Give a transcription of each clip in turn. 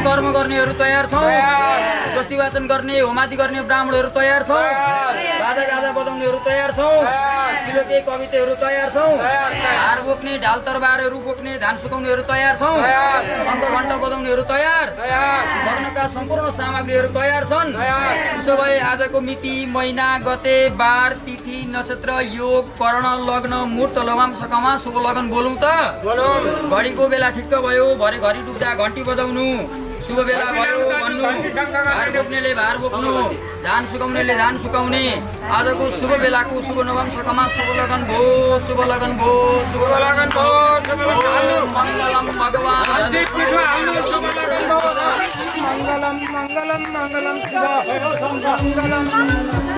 कर्म गर्नेहरू तयार छौं स्वस्ति वाचन गर्ने होमादि गर्ने ब्राह्मणहरू तयार छौं बाजा गाजा बजाउनेहरू तयार छौं श्लोके कविताहरू तयार छौं हार बोक्ने ढाल तरबारहरू बोक्ने धान सुकाउनेहरू तयार छौं शङ्ख घण्ट बजाउनेहरू तयार लग्नका सम्पूर्ण सामग्रीहरू तयार छन् त्यसो भए आजको मिति महिना गते बार तिथि नक्षत्र योग कर्ण लग्न मुहूर्त लगाम सकामा शुभ लगन बोलौं त घडीको बेला ठिक्क भयो भरे घडी डुब्दा घन्टी बजाउनु शुभ बेला भयो भन्नु भार बोक्नेले भार बोक्नु धान सुकाउनेले धान सुकाउने आजको शुभ बेलाको शुभ नवम सकामा शुभ लगन भो शुभ लगन भो शुभ लगन भो मङ्गलम भगवान मङ्गलम मङ्गलम मङ्गलम शिव मङ्गलम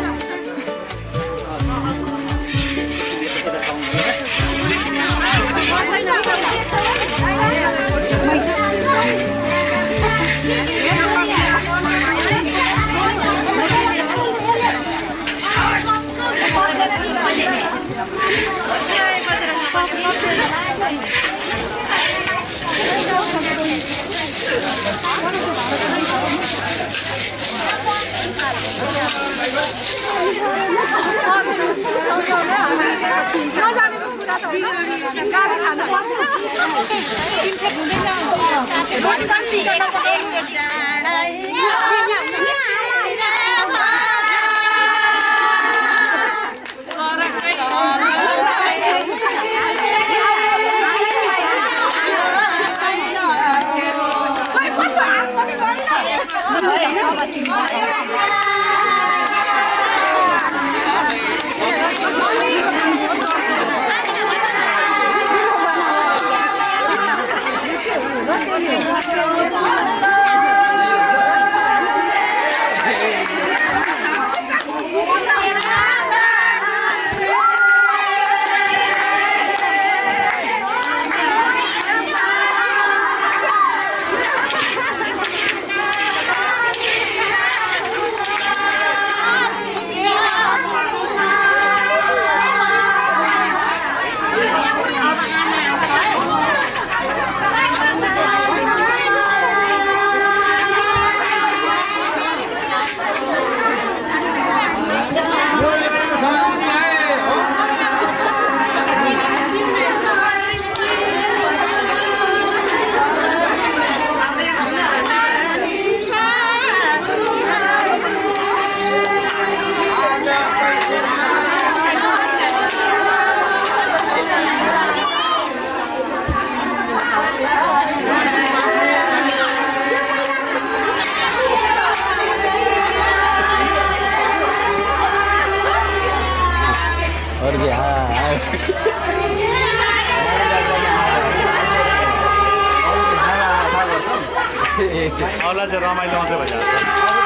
औला चाहिँ रमाइलो मात्रै भइरहेको छ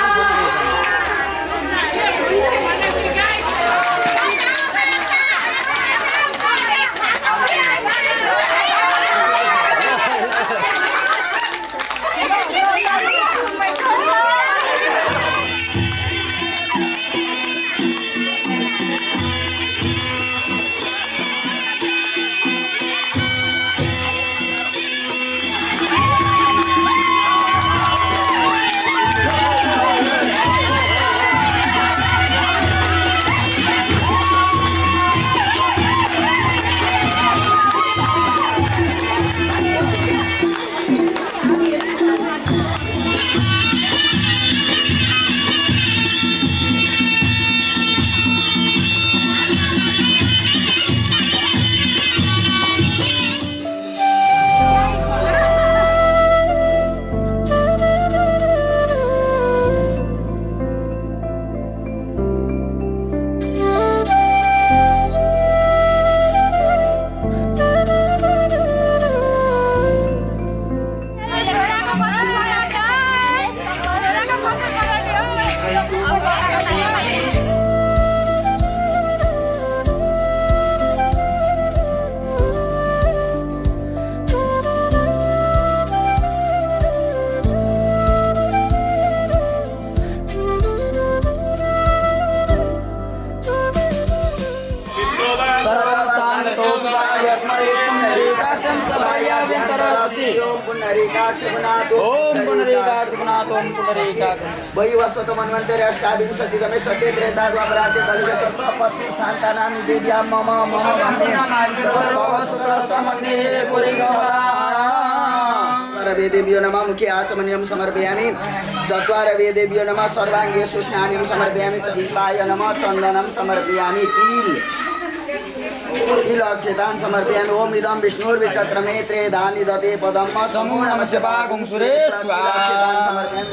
यस्मरेत्तं नरेकाक्षं सभायाभ्यन्तरसि ओम पुनरेकाक्ष पुनातो ओम पुनरेकाक्ष पुनातो ओम पुनरेकाक्ष वैवस्वत मन्वन्तरे अष्टाविंशतितमे सत्ये त्रेताद्वापरान्ते कलियुगे सपत्नी शान्तानाम्नि देव्यां मम वन्दे सर्वस्वतस्त्वमग्निः पुरीगता वेदेभ्यो नमः मुखे आचमनीयं समर्पयामि चत्वार वेदेभ्यो नमः सर्वाङ्गे स्नानं समर्पयामि दीपाय नमः चन्दनं समर्पयामि तिलक्षेतान् समर्पयामि ओम इदं विष्णुर्विचक्रमे त्रेधानि दते पदं समूह नमस्य पागुं सुरेश तिलक्षेतान् समर्पयामि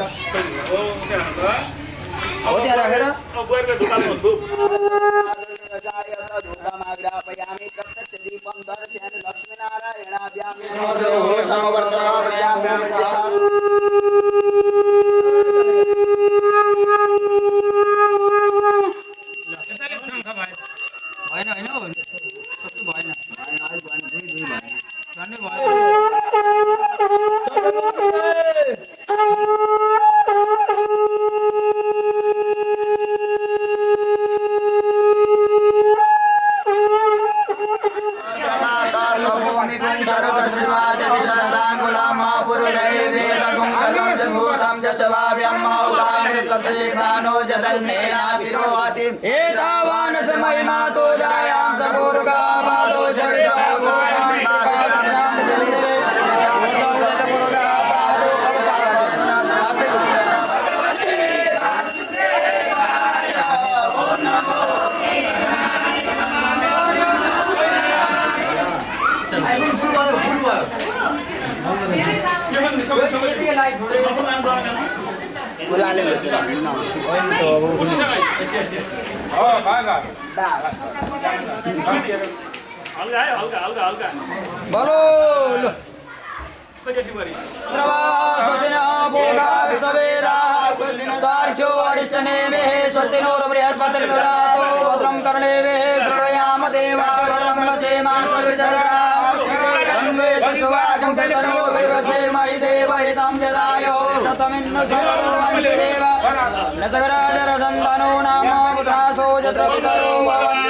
हो त्यहाँ राखेर धूपमाग्रापयामि प्रत्यक्ष दीपं दर्शयामि लक्ष्मीनारायणाभ्यां भएन होइन हो कस्तो भएन झन्डै भयो एतावान् समयमा तो जायां सपूर्गा बालो बोलो स्वतिनो भोगा सवेदा तार्क्ष्यो अरिष्टनेमे स्वतिनो बृहस्पतिर्ददातु भद्रं कर्णेमे शृणुयाम देवा भद्रं नसेमां सवितर्गङ्गे दृष्ट्वाकं सर्वो विवसे मयि देव हितं यदायो शतमिन्नु सर्वन्ति देव न सकराजरदन्तनो नाम पुत्रासो यत्र पितरो भवन्ति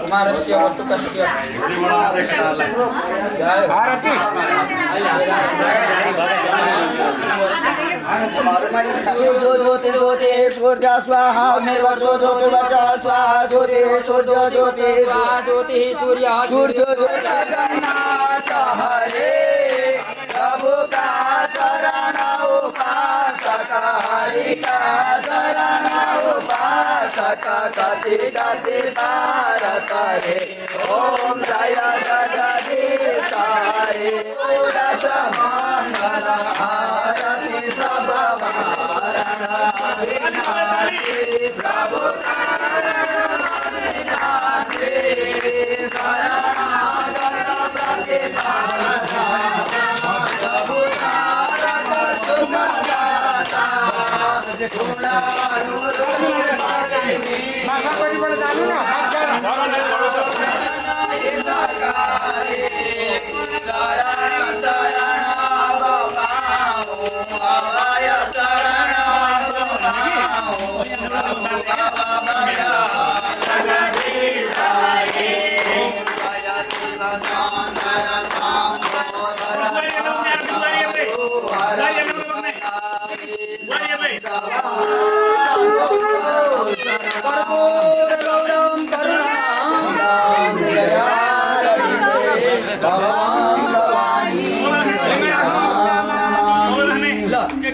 कुमारस्य वस्तुकस्य भारती सूर्यो ज्योतिर्ज्योतिः सूर्या स्वाहा अग्निर्वर्चो ज्योतिर्वर्चः स्वाहा ज्योतिः सूर्यो ज्योतिः ज्योतिः सूर्यः सूर्यो ज्योतिः जगन्नाथ हरे प्रभु कति कति भारत रे ओम जय जगदीश हरे उदच मंगल आरती सब वारण विनाशी प्रभु विनाशी शरणागत प्रतिपादक प्रभु तारक सुखदाता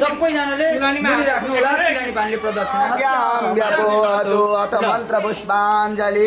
सबैजनाले मिलिराख्नु होला पिलानी पानीले प्रदक्षिणा व्यापोहतु अथ मन्त्र पुष्पाञ्जलि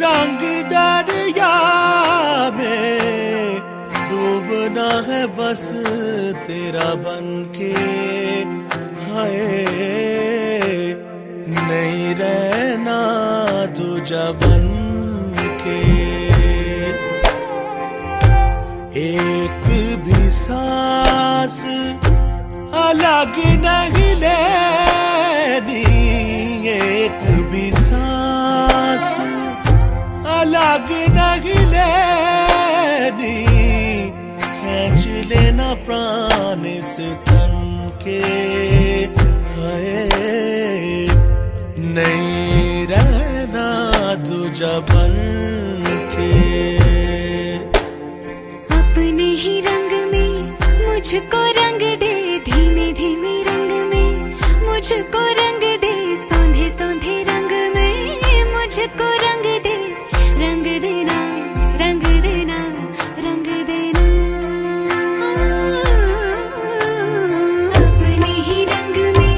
रंग दरिया में डूबना है बस तेरा बनके, हाय नहीं रहना तुझा बनके। एक भी सांस अलग नहीं लेनी, एक भी सांस अलग नहीं लेनी, खींच लेना प्राण इस तन के, हाय नहीं रहना तुझा बनके। अपने ही रंग में मुझको रंग दे, धीमे धीमे रंग में मुझको रंग दे, सौंधे सौंधे रंग में मुझको रंग दे, रंग देना रंग देना रंग देना। अपने ही रंग में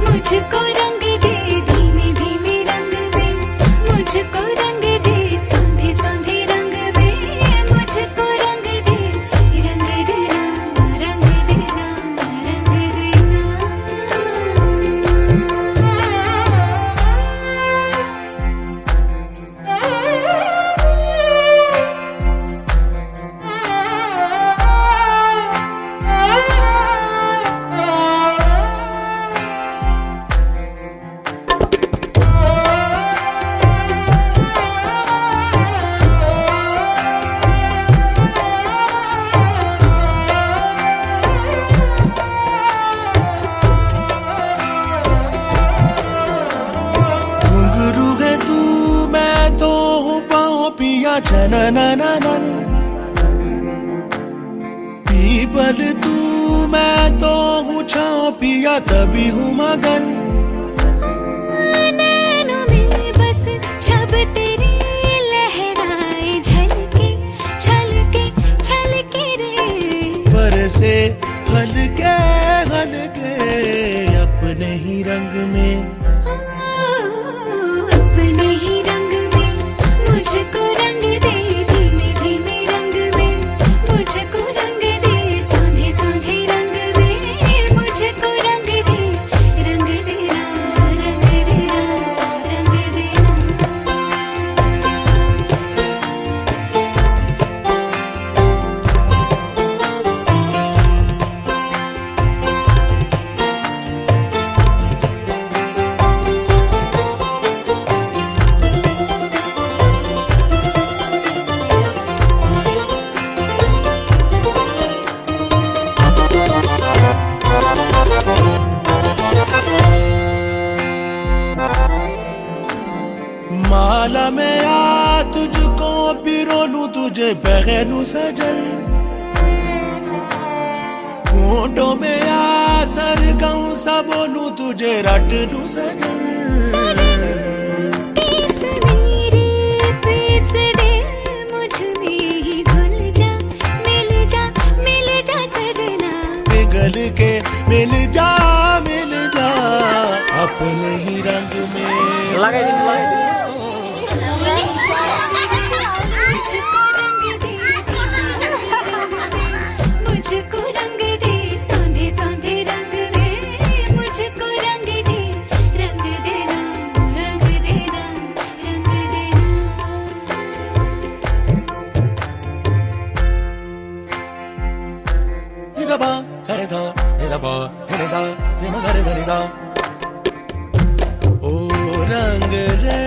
मुझको रंग दे, धीमे धीमे रंग में मुझको रंग दे, सौंधे सौंधे रंग में मुझको रंग दे, रंग देना रंग देना रंग देना। घुंघरू है तू मैं तो हूँ पाँव पिया छननननन, पीपल तू मैं तो हूँ छाँव पिया तभी हूँ मगन। नैनों में बस छब तेरी लहराए, झलके छलके छलके रे, बरसे हल्के हल्के अपने ही रंग में, अपने ही रंग में मुझको रंग दे, धीमे धीमे रंग में मुझको रंग दे, सौंधे सौंधे रंग में मुझको रंग दे, रंग देना रंग देना रंग देना। माला में आ तुझको पिरो लूं, तुझे पहनूं सजन, होठों में आ सरगम सा बोलूं, तुझे रट लूं सजन। सजन पीस मेरी पीस दे, मुझ में ही घुल जा मिल जा सजना, पिघल के मिल जा अपने ही रंग में। मुझको रंग दे, मुझको रंग दे, सौंधे सौंधे रंग में मुझको रंग दे, रंग देना रंग देना रंग देना। निगबा हरेदा निगबा हरेदा निमगरे गरेदा, ओ रंग रे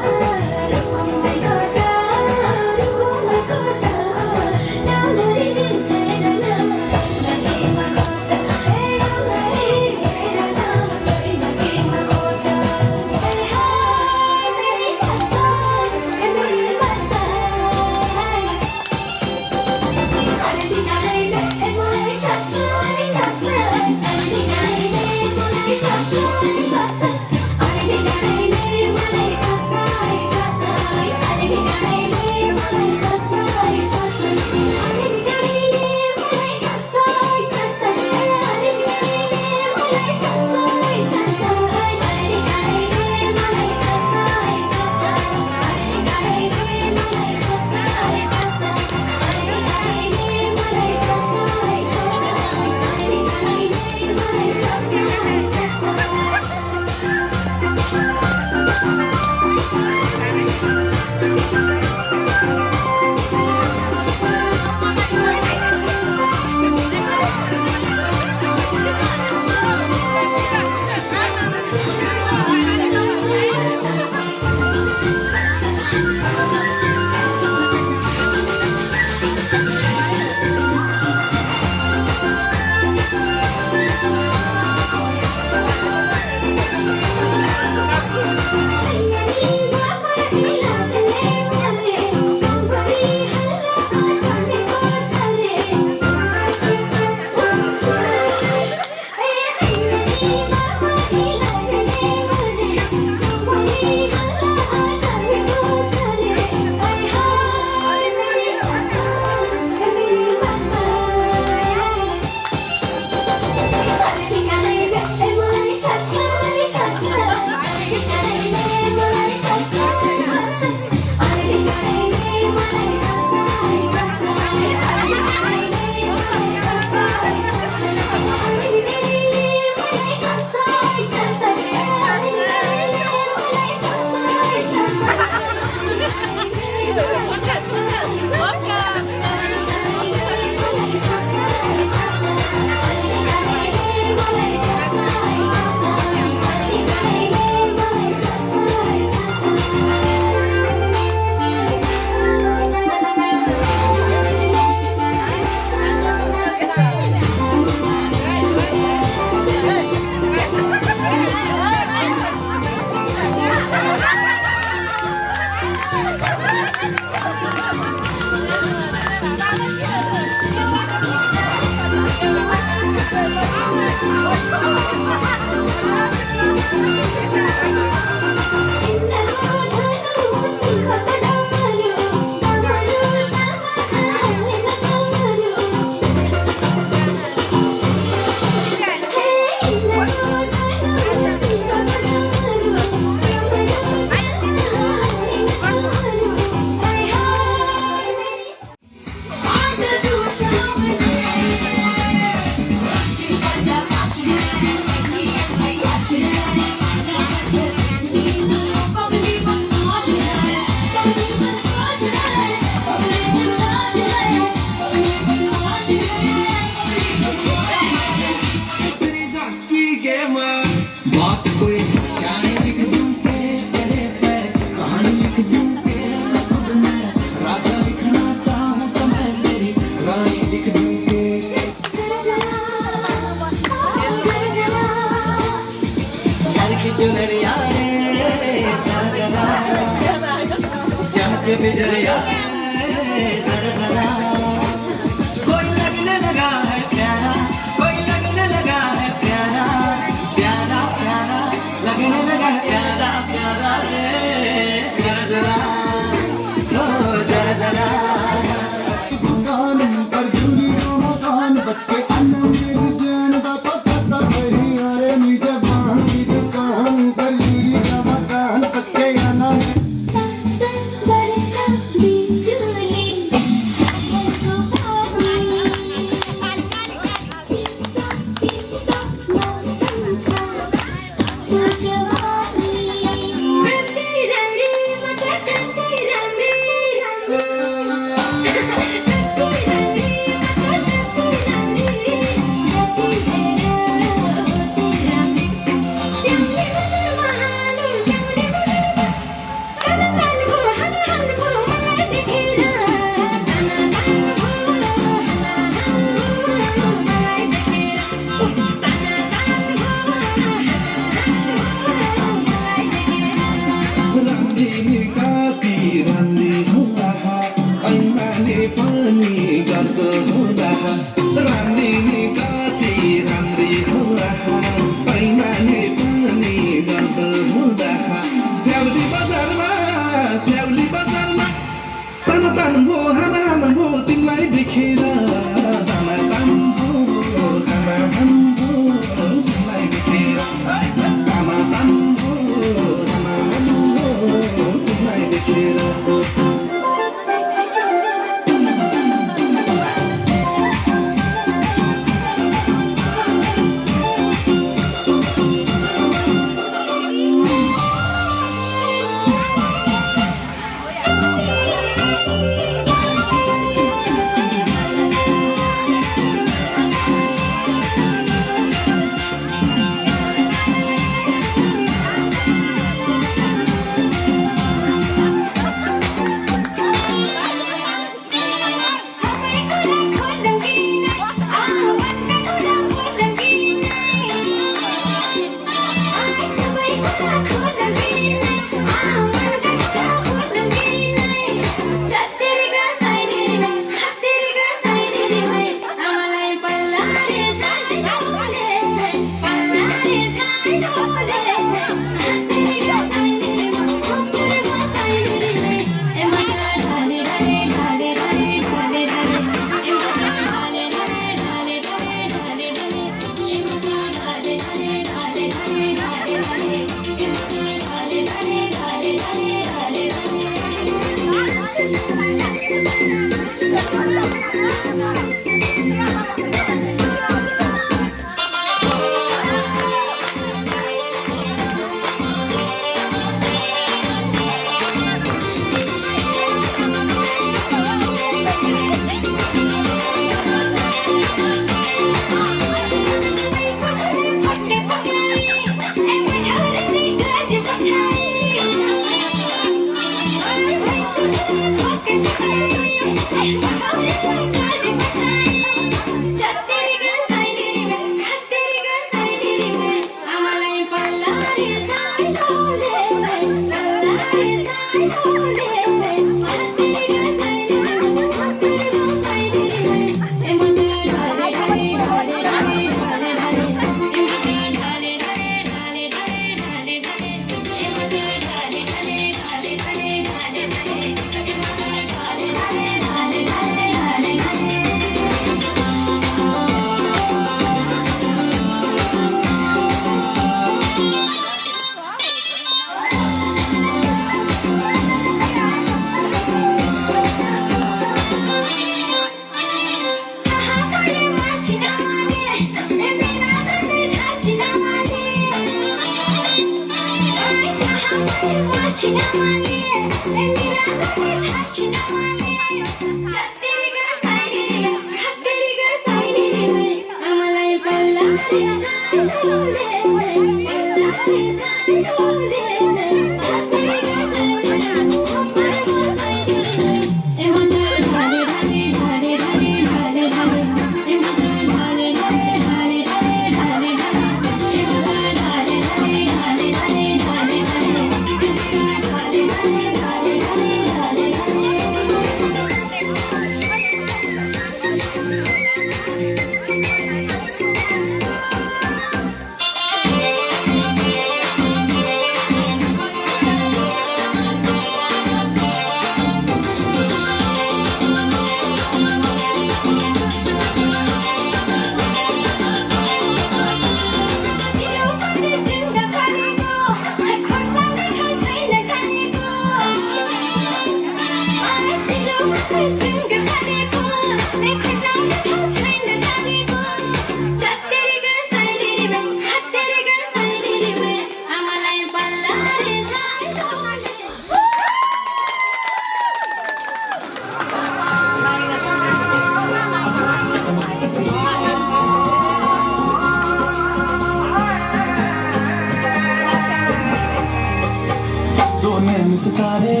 आसमान सितारे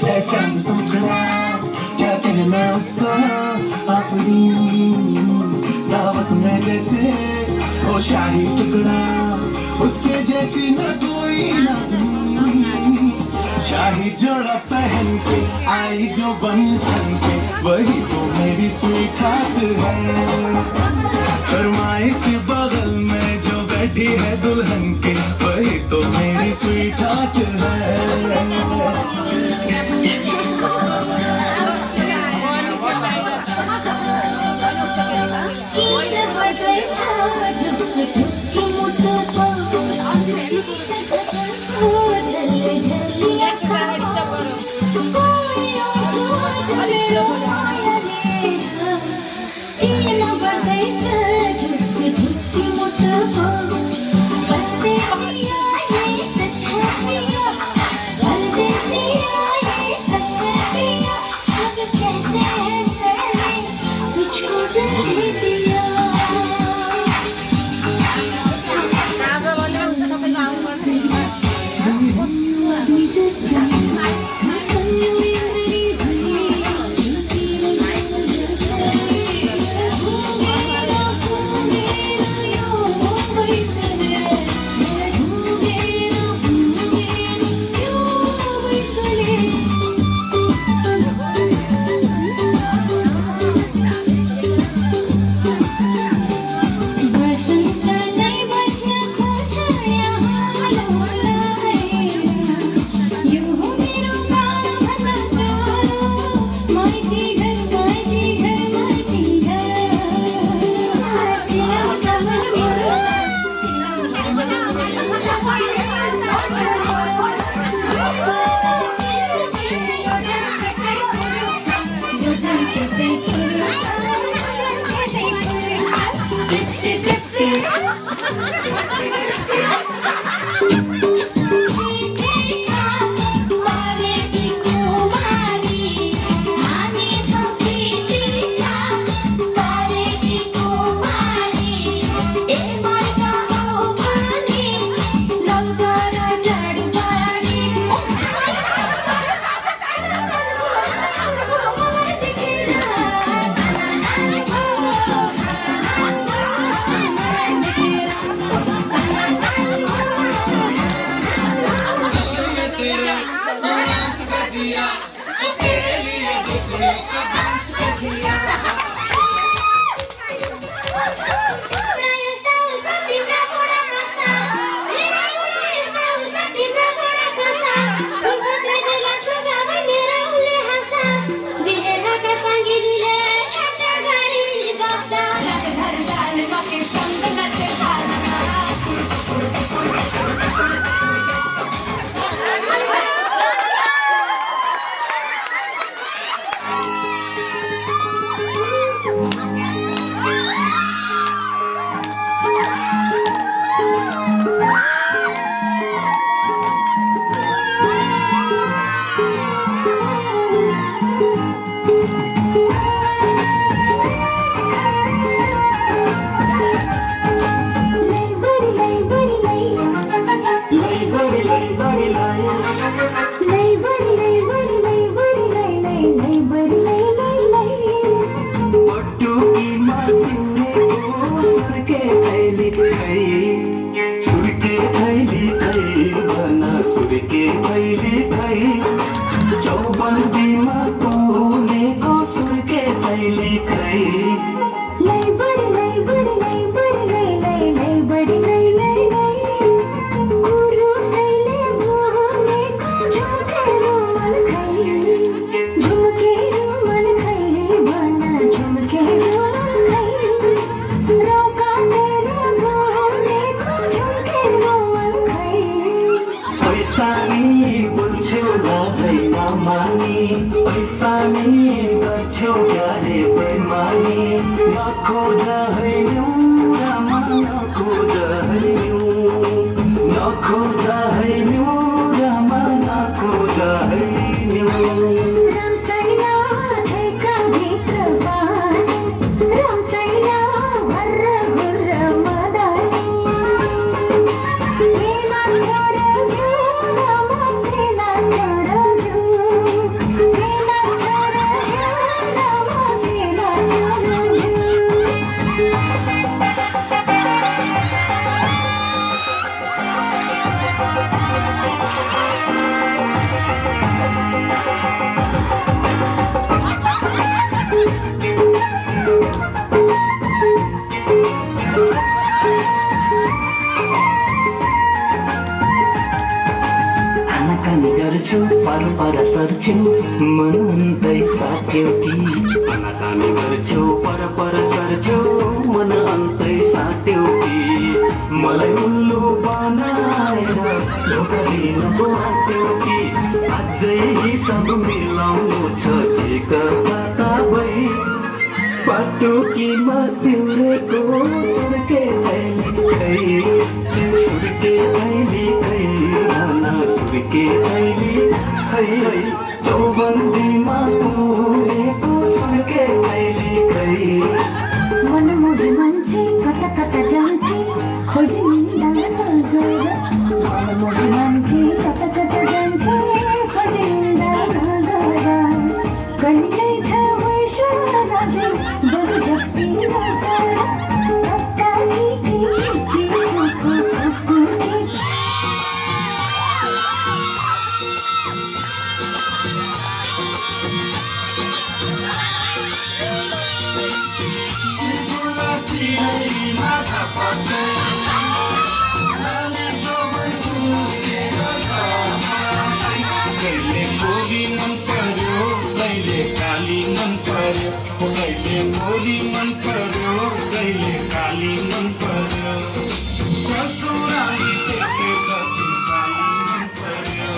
है चांद मुखड़ा क्या कहना उसका आफरी दावत में जैसे वो शाही टुकड़ा उसके जैसी न कोई नाज़नीं शाही जोड़ा पहन के आई जो बंधन के वही तो मेरी स्वीट हार्ट है फरमाइश बगल में जो बैठी है दुल्हन के वही तो मेरी स्वीट हार्ट है Thank you. आनाकानी गर्छु पर पर सर्छु मन अन्तै साट्यो कि आनाकानी गर्छु पर पर सर्छु मन अन्तै साट्यो कि मलाई उल्लु बनाएर धोका दिन बाट्यो कि अझै सब मिलाउनु छ कि कता भई पटुकीमा तिम्रेको सुर्के थैली सुर्के थैली खाना सुर्के थैली खै चौबन्दीमा तुरेको सुर्के थैली मनमुडी मान्छे कता कता जान्छे खोजिँदा नगर मनमुडी मान्छे कता कता जान्छे खोजिँदा नगर कहिल्यै थाहा राजे बरु जति नगर कता कहिले मोरी मन पर्यो कहिले काली मन पर्यो ससुराली टेकेपछि साली मन पर्यो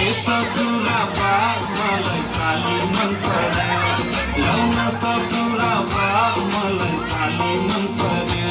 ए ससुरा बा मलाई साली मन पर्यो लौन ससुरा बा मलाई साली मन पर्यो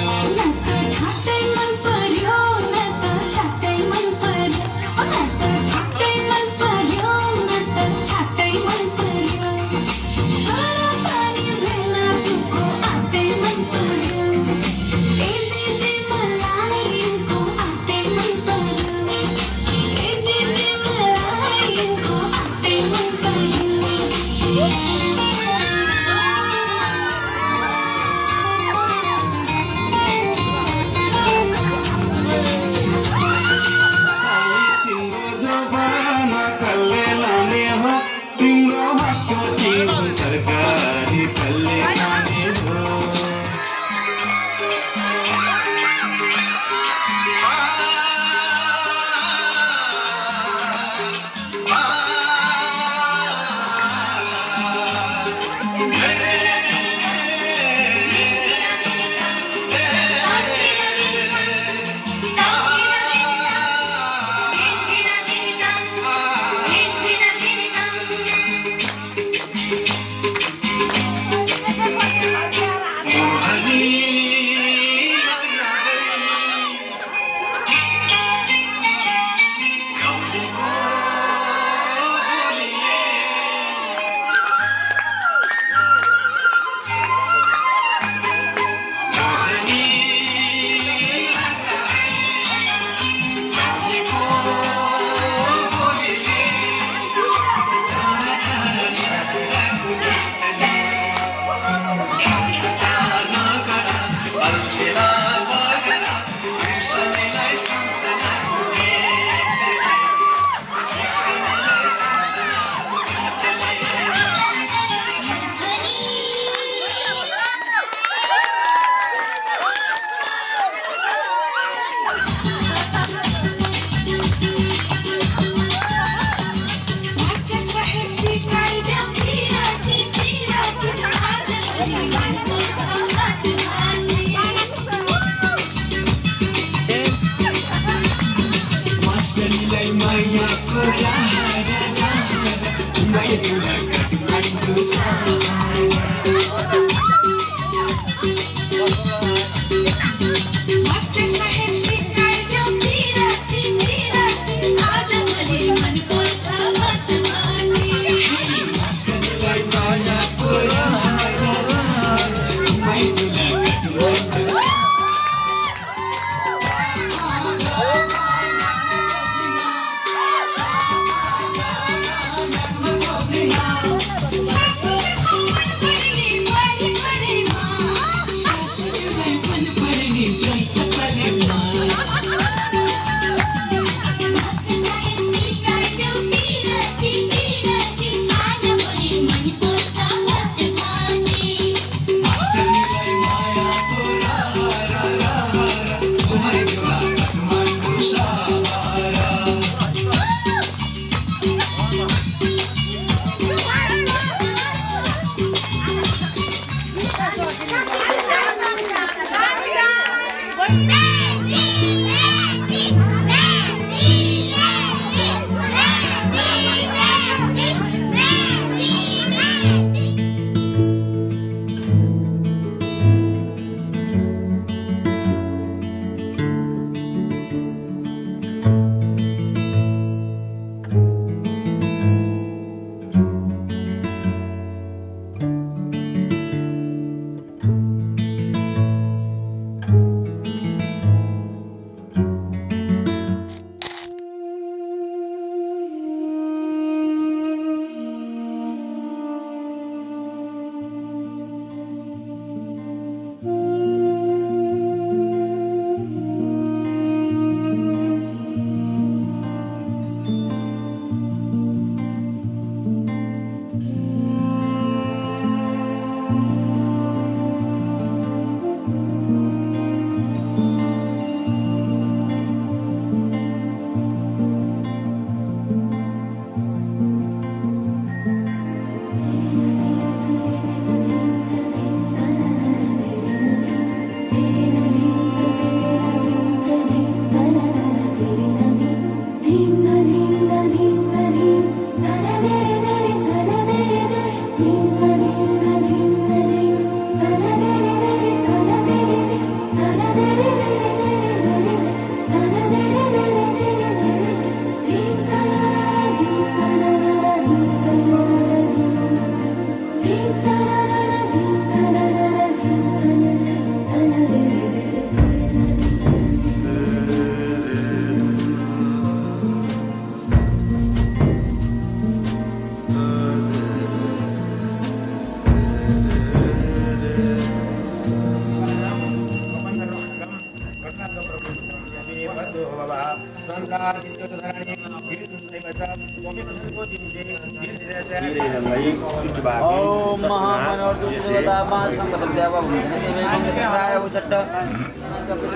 ओम महामनोर्दुदेवता संपददेवा भूतनेदेवाय उषट्ट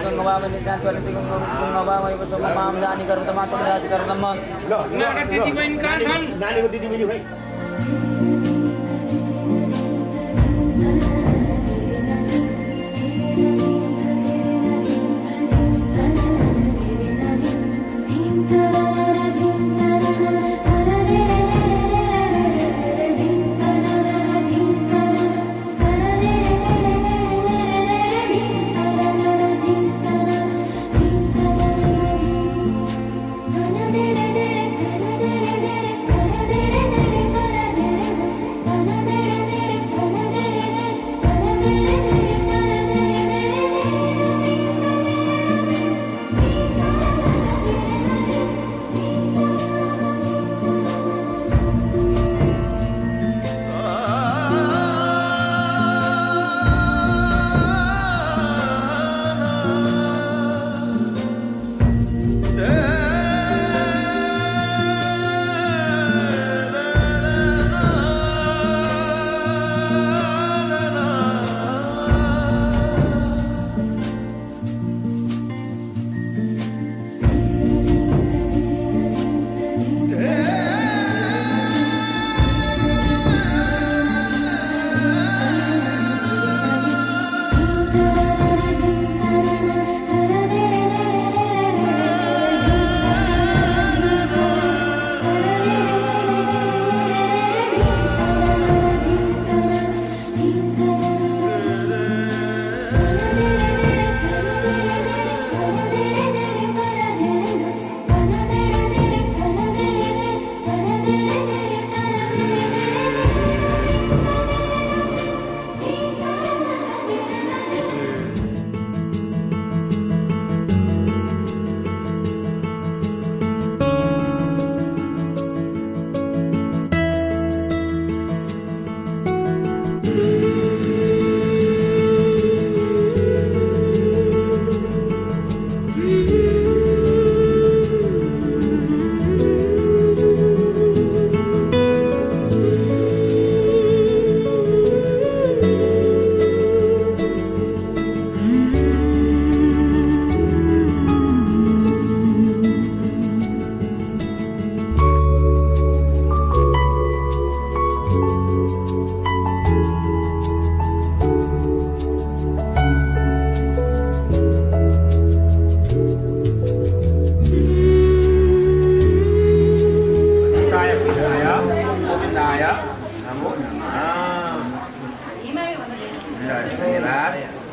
गंगवाम नित्यास्वरति गंगवाम सोममाम दानि कर्मतमा तमराज कर्मतम उनीहरुका दिदी बहिनी कहाँ छन्? नानीको दिदी बहिनी भाइ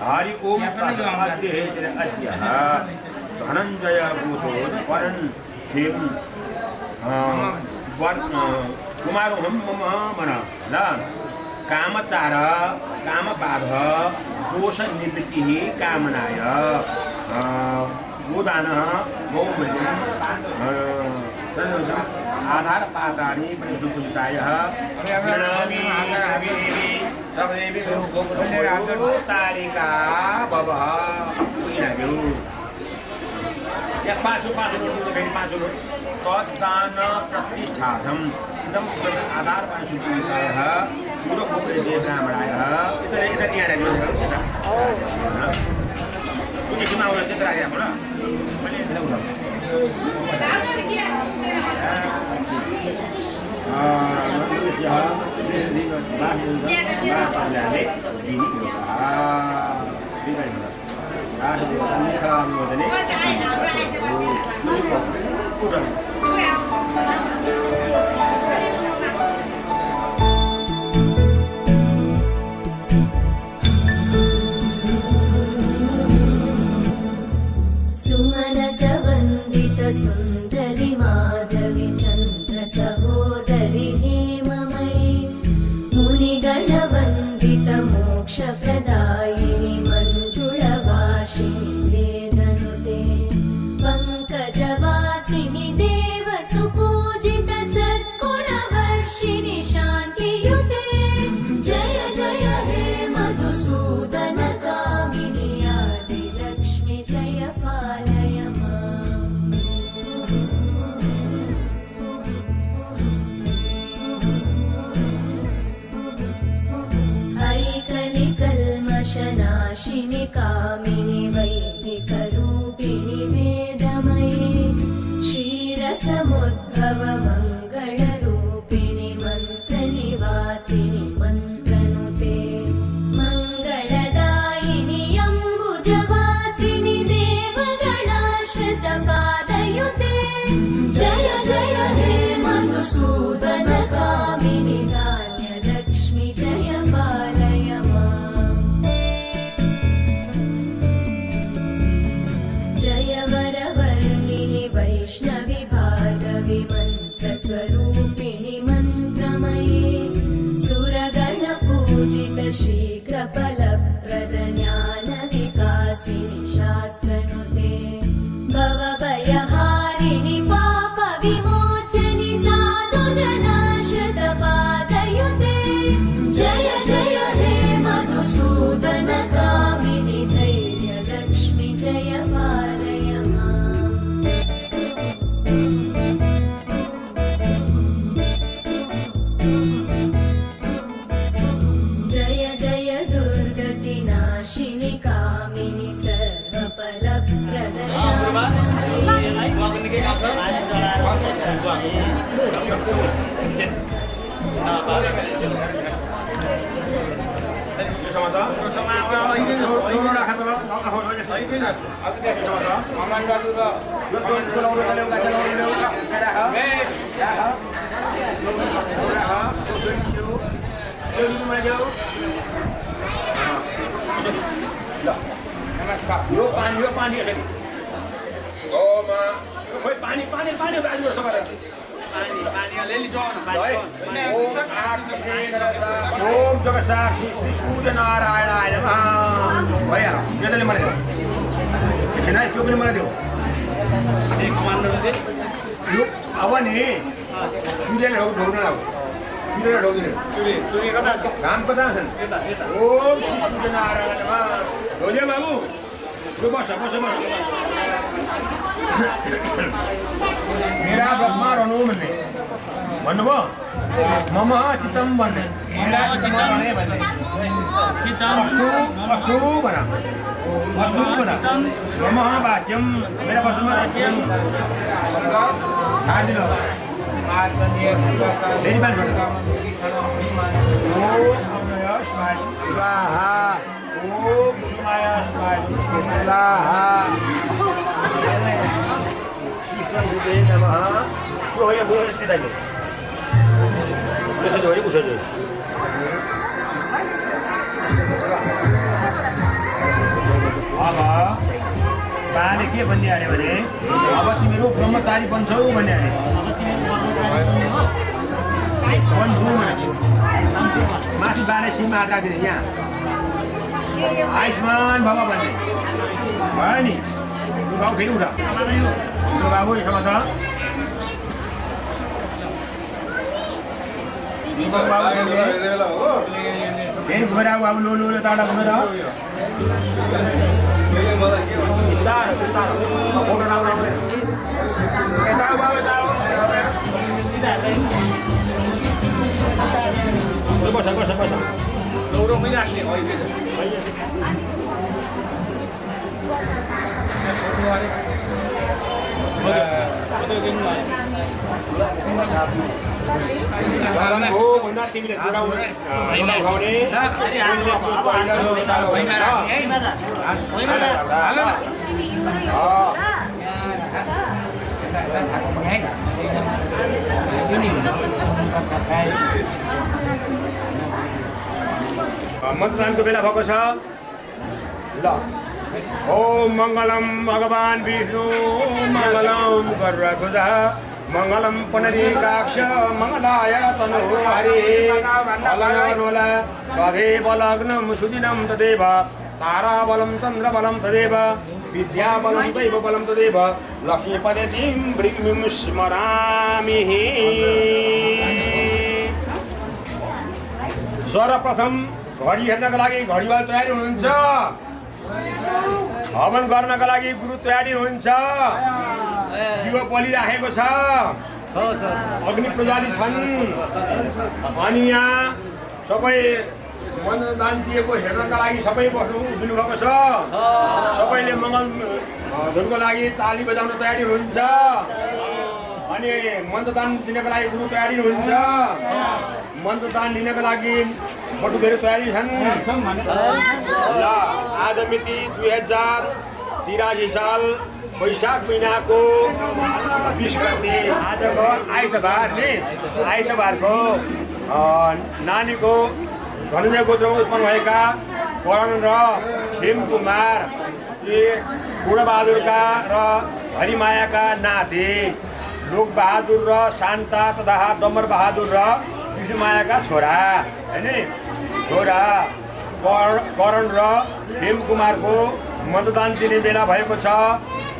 हरि ओम धनंजय भूतो वरन हिम कुमार हम मन कामचार कामबाध दोष निवृत्ति कामनाय गोदान गौमूल्यम आधार पातानि प्रजुपुताय प्रणमी देवी सर्वदेवी तारिका बबह या पाँचों तद्दान प्रतिष्ठाधम इदम आधार पांशुताय पूर्व गोपरे देव ब्राह्मणाय इतना यहाँ कुछ कितना हो रहा है कितना आया बोला मैंने इतना बोला सुमनसवन्दित सुन्दरि माधवि चन्द्र सहोदरि हेममयि मुनिगणवन्दित मोक्षप्रदायिनि मञ्जुळवासिनि वेदनुते पङ्कजवासिनि देवि नाशिनि कामिनि वैदिकरूपिणि वेदमये क्षीरसमुद्भव मङ्गलरूपिणि मन्त्रनिवासिनि मन्त्रनुते मङ्गलदायिनि अम्बुजवासिनि देवगणाश्रितपादयुते जय जय हे मधुसूदन कामिनि धान्यलक्ष्मि जय पालय माम् जय वरवर्णिनि वैष्णवि भार्गवि मन्त्रस्वरूपिणि मन्त्रमये सुरगणपूजित शीघ्रफलप्रद ज्ञानविकासिनि शास्त्रनुते भवभयहारिणि पापविमोचनि साधुजनाश्रितपादयुते जय जय हे मधुसूदन कामिनि धैर्यलक्ष्मि जय पालय माम् जय जय दुर्गतिनाशिनि कामिनि सर्वफलप्रद यो पानी यसरी ओम खोइ पानी पानी पानी राजु सबैलाई ओम जगसाक्षी श्री सूर्य नारायणाय नमः भैया यसले मलाई दियो एकछिन है त्यो पनि मलाई दियो यो अब नि सूर्यले ढोक्नु न सूर्यले ढोक्दिनु सूर्य कता घाम कता छन् ओम सूर्य नारायण नमः ढोजे बाबु यो बस बस बस मेरा ब्रह्मा रहनु भन्ने भन्नुभयो मम चित्तम भन्ने मेरा चित्तम भन्ने चित्तम अस्तु भन अस्तु भन मम वाक्यम मेरा वचन वाक्यम आदिलो देरी बाल ओम अग्नय स्वाहा ओम सुमाय स्वाहा गुरुदेव नमः सोया बोल के दाइले त्यसो गरे पुछ्यो अब बाले के भन्ने अरे भने अब तिमीहरू ब्रह्मचारी बन्छौ भन्ने अरे बन्छौ माथि बाले सीमा राखिदिने यहाँ आयुष्मान बाबा भन्ने भयो नि बाबु फेरि उठा बाबु यसमा छ बाबु फेरि घुमेर आऊ बाबु लो लो टाढा घुमेर फोटो राम्रो यता आऊ बाबु यता आऊ बस बस बस गौरवमै राख्ने हो भन्दा तिमीले जोडाउने मतदानको बेला भएको छ ल ओम मङ्गलम भगवान् विष्णु मङ्गलम गरुडध्वज मङ्गलम पुनरीकाक्ष मङ्गलाय तनु हरि अलनोला तदेव लग्नं सुदिनं तदेव ताराबलं चन्द्रबलं तदेव विद्याबलं दैवबलं तदेव लक्ष्मीपदेतिं भृगुं स्मरामि सर्वप्रथम घडी हेर्नका लागि घडीवाल तयारी हुनुहुन्छ हवन गर्नका लागि गुरु तयारी हुनुहुन्छ दियो बलिराखेको छ अग्नि प्रज्वाली छन् अनि यहाँ सबै मन्त्रदान दिएको हेर्नका लागि सबै बस्नु दिनुभएको छ सबैले मङ्गल धुनको लागि ताली बजाउन तयारी हुन्छ अनि मन्त्रदान दिनको लागि गुरु तयारी हुन्छ मन्त्रदान लिनको लागि बटुकेहरू तयारी छन् ल आज मिति 2083 साल वैशाख महिनाको 20 गते आजको आइतबारको नानीको धनञ्जय गोत्रमा उत्पन्न भएका करण र हेम कुमार पूर्णबहादुरका र हरिमायाका नाति लोकबहादुर र शान्ता तथा डम्बर बहादुर र विष्णुमायाका छोरा होइन छोरा करण र हेम कुमारको मतदान दिने बेला भएको छ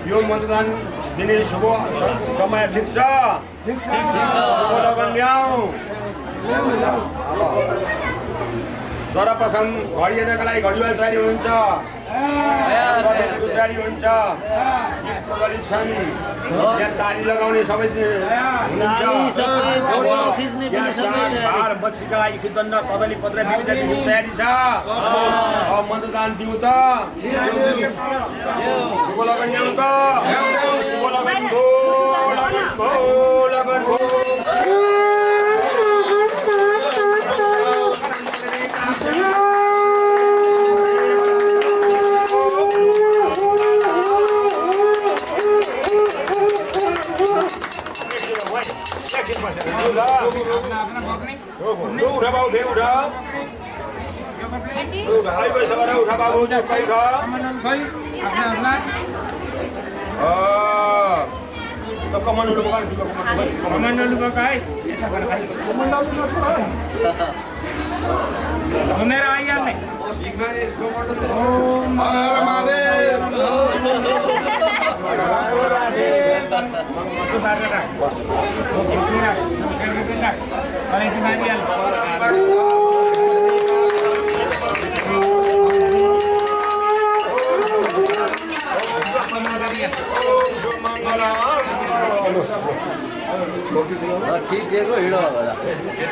यो मतदान दिने शुभ समय ठिक छ सर्वप्रथम घडी हेर्नका लागि घडीवाल तयारी हुनुहुन्छ तयारी हुन्छ प्रचलित छन् यहाँ ताली लगाउने सबै हुनुहुन्छ बच्चीका लागि खुद्दण्ड कदली पत्र विविध तयारी छ मतदान दिउँ त शुभ लगन ल्याउँ त शुभ लगन भो लगन भो लगन भो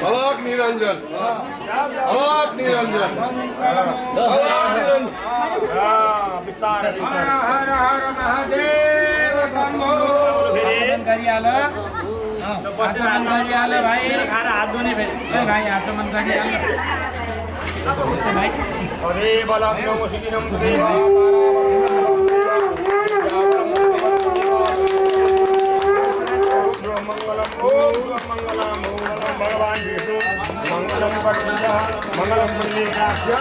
अलग निरञ्जन अलग निरञ्जन बिस्तारै हर हर महादेव शम्भो गरिहाल भाइ हात धुने भाइ आचमन गरिहाल भाइ हरे बलम नमो सिद्धिनम देव मंगलम भगवान विष्णु मंगलम परमेश्वर मंगलम पुण्यकास्य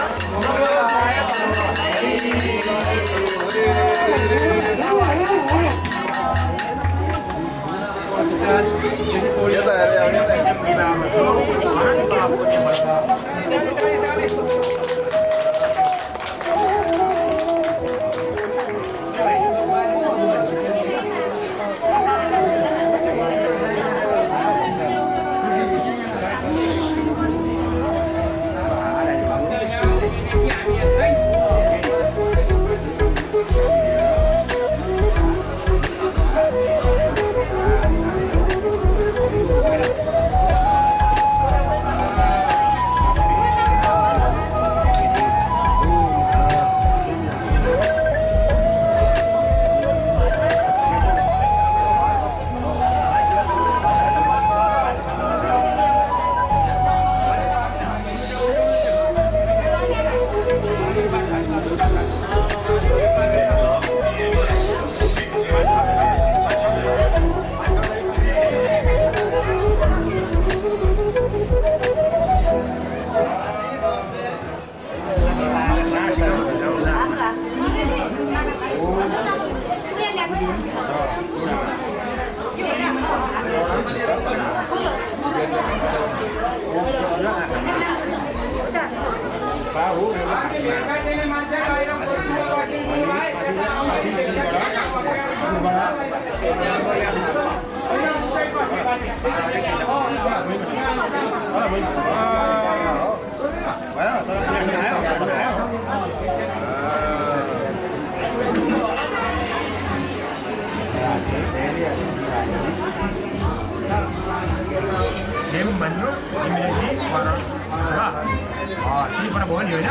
नम्बर भयो नि होइन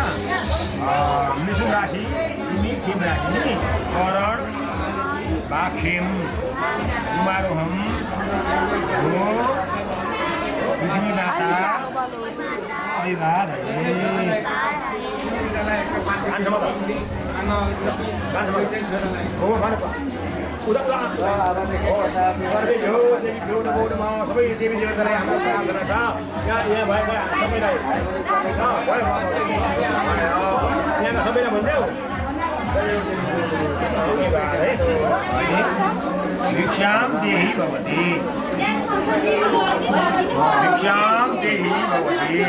मिथुन राशि तिमी खेम राशि नि करण बाखेम कुमारोहम हो पृथ्वी माता सबै देवी देवतालाई हाम्रो प्रार्थना छ यहाँ भएका सबैलाई यहाँका सबैलाई भनिदेऊ भिक्षाम देहि भवति भिक्षाम देहि भवति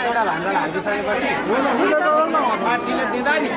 एउटा भान्जा हालिदिइसकेपछि माथिले दिँदा नि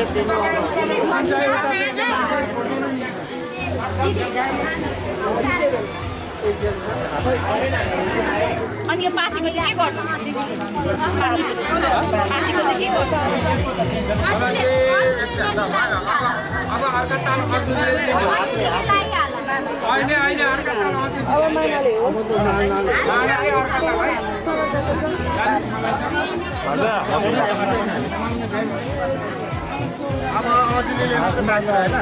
अनि यो पार्टीको चाहिँ के गर्नु पार्टीको चाहिँ के गर्नु अब अर्का ताल अहिले अर्का ताल अब माइनाले हो अब अझै मात्र मागेर होइन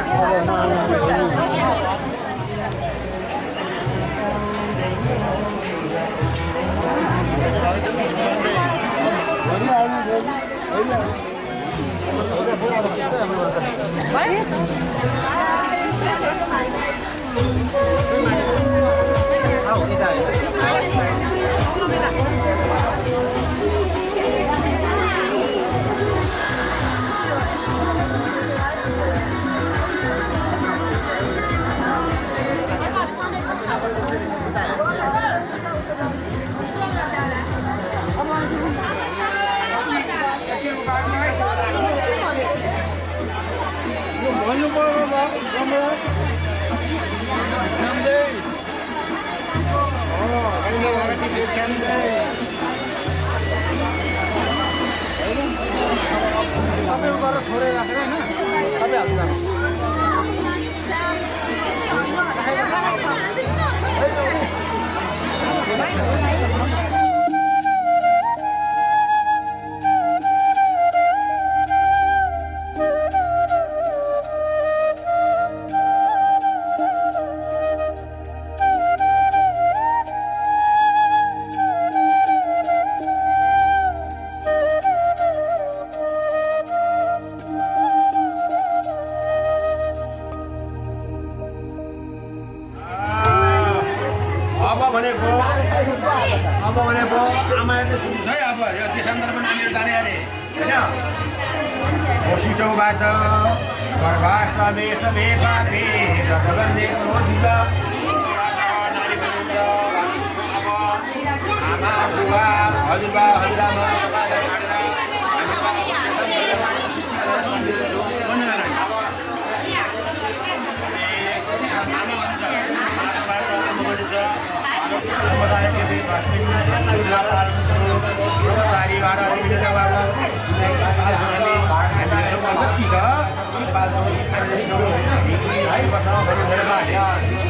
सबै गरेर थोरै राखेर होइन सबै अब भनेको आमाले सुन्छ है अब यो देशान्तरमा नानीहरू जाने अरे होइन छिटोबाट गर्भाष्टमेष मेपापे रथबन्धे क्रोधित नानी भन्नुहुन्छ अब आमा बुबा हजुरबा हजुरआमा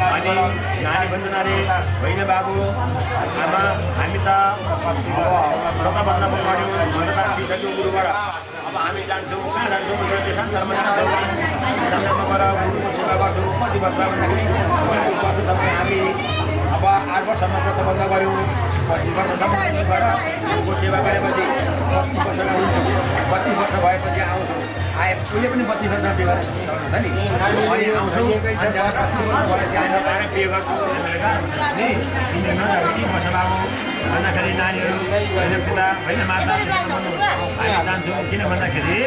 अनि नानी भन्नाले होइन बाबु आमा हामी त व्रत बन्न पऱ्यो सिक्यो गुरुबाट अब हामी जान्छौँ कहाँ जान्छौँ देशान्तरमा जान्छौँ गएर गुरुको सेवा गर्छौँ कति वर्ष भन्दाखेरि हामी अब 8 वर्षमा व्रत बन्द गऱ्यौँ 25 वर्षसम्म गएर गुरुको सेवा गरेपछि 32 वर्ष भएपछि आउँछौँ उहिले पनि 32 वर्ष बिहे गरेर हुन्छ नि अनि आउँछौँ अनि जब 32 वर्ष भएपछि आएर बिहे गर्छौँ नि किन नजाने मसला हो भन्दाखेरि नानीहरू होइन पिता होइन माता हामी जान्छौँ किन भन्दाखेरि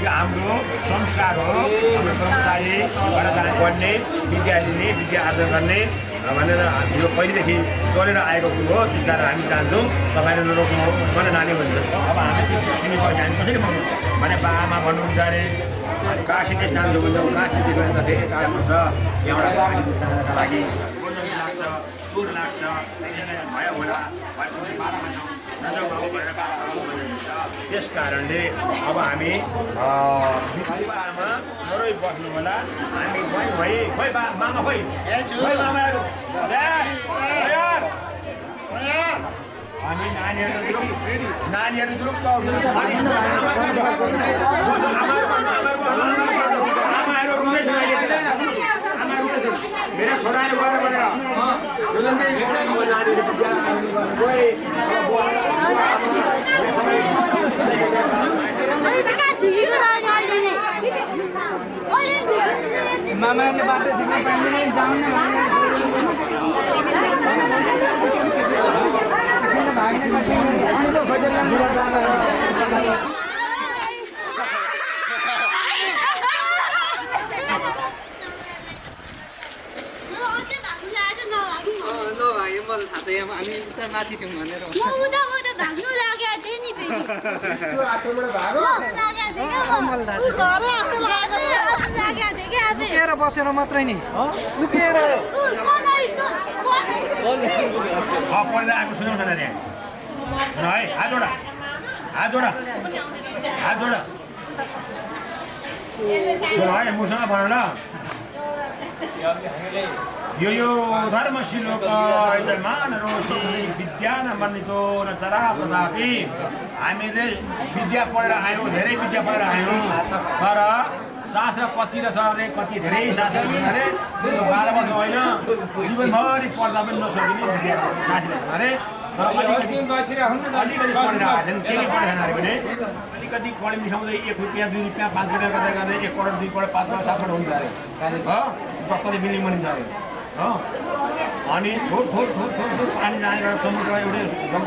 यो हाम्रो संस्कार हो हाम्रो कर्मचारी घर जाने पढ्ने विद्या लिने विद्या आर्जन गर्ने भनेर यो पहिलेदेखि चलेर आएको कुरो हो त्यस कारण हामी जान्छौँ तपाईँले नरोक्नु मलाई नानी भन्छ अब हामी तिमी पैसा हामी कसरी पाउनु भने बा आमा भन्नुहुन्छ अरे अनि काशी देश जान्छौँ भन्छौँ काशी देश भने त धेरै टाढो छ यहाँबाट काशी देश जानका लागि गोर्जन लाग्छ सुर लाग्छ भयो होला त्यस कारणले अब हामी परिवारमा नरोइ बस्नु होला हामी खोइ मामा खोइ मामाहरू अनि नानीहरू ग्रुप मेरो छोराले मामाहरूले बाटो दिन पाइँदैन जाउँ मलाई थाहा छ यहाँ हामी उता माथि थियौँ भनेर म उता भाग्नु लागेको थिएँ नि फेरि आश्रमबाट भागो लुकेर बसेर मात्रै नि लुकेर पढ्दा आएको सुनाउँछ न त्यहाँ है हात जोडा हात जोडा हात जोडा है मुसँग भन ल यो धर्मशिलोक मान रोषी विद्यान मर्नितो न चरा प्रतापी हामीले विद्या पढेर आयौँ धेरै विद्या पढेर आयौँ तर शास्त्र कति र छ अरे कति धेरै शास्त्र अरे 12 वर्ष होइन जीवनभरि पढ्दा पनि नसकिने विद्या शास्त्र अरे तर अलिकति पढेर आएछन् के पढेछन् अरे भने अलिकति पढे मिसाउँदै 1 रुपियाँ 2 रुपियाँ 5 रुपियाँ गर्दै गर्दै 1 करोड 2 करोड 5 करोड 7 करोड हुन्छ अरे हो जस्तोले बिल्डिङ बनिन्छ अरे हो अनि थोर पानी जाने समुद्र एउटै